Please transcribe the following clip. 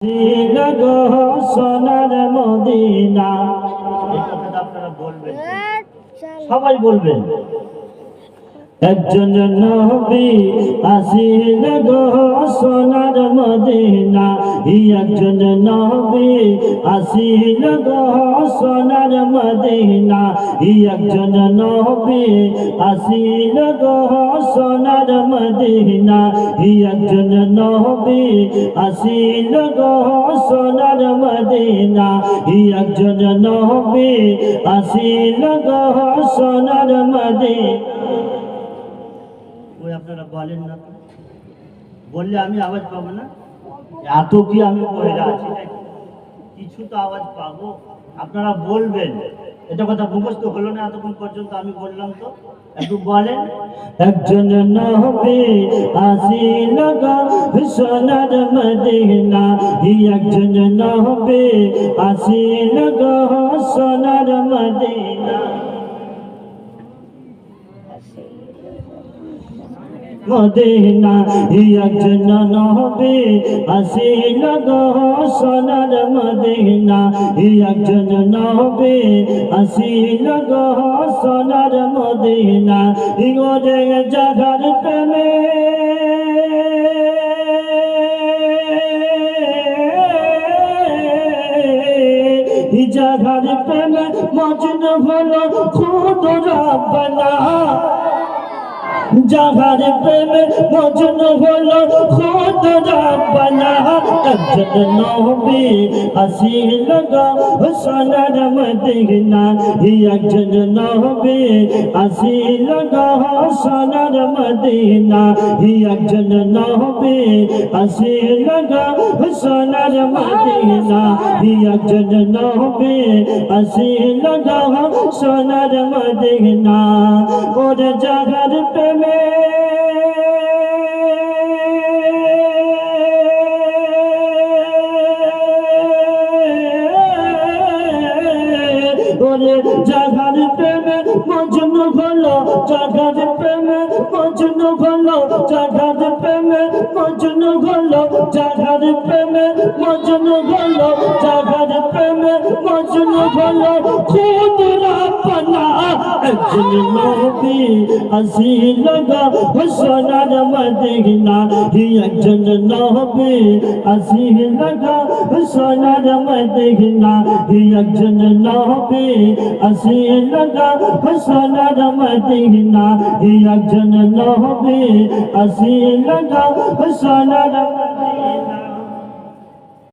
গো সোনার মদিনা, এই কথাটা আপনারা বলবেন, সবাই বলবেন। একজন নবী আসিল গো সোনার মদিনা, একজন নবী আসিল গো সোনার মদিনা, একজন নবী আসিল গো সোনার মদিনা, একজন নবী আসিল গো সোনার মদিনা, একজন নবী আসিল গো সোনার মদিনা। ওই আপনারা বলেন না, বললে আমি আওয়াজ পাবো না? এত কি আমি পড়ে আছি নাকি? কিছু তো আওয়াজ পাবো, আপনারা বলবেন। এটা কথা মুখস্থ হলো না এতক্ষণ পর্যন্ত, আমি বললাম তো, একটু বলেন। একজন নবী আসিল গো সোনার মদিনা, একজন নবী আসিল গো সোনার মদিনা, মদিনা একজন নবী আসিল গো সোনার মদিনা, একজন নবী আসিল গো সোনার মদিনা, ইগোরে জাগার প্রেমে জাগার প্রেমে মজনু হলো খুদ রাব্বানা, যাহার প্রেমে মজনু হলো খুদ রাব্বানা, একজন নবী আসিল গো সোনার মদিনা, একজন নবী আসিল গো সোনার মদিনা, একজন নবী আসিল গো সোনার মদিনা, একজন নবী আসিল গো সোনার মদিনা। ওর যাহার প্রেমে ওরে যাহার প্রেমে মজনু হলো, যাহার প্রেমে মজনু হলো, যাহার প্রেমে মজনু হলো, যাহার প্রেমে মজনু হলো, যাহার প্রেমে মজনু হলো খুদ রাব্বানা, একজন নবী আসিল গো সোনার মদিনা, একজন নবী আসিল গো সোনার মদিনা, একজন নবী আসিল গো সোনার মদিনা, একজন নবী আসিল গো সোনার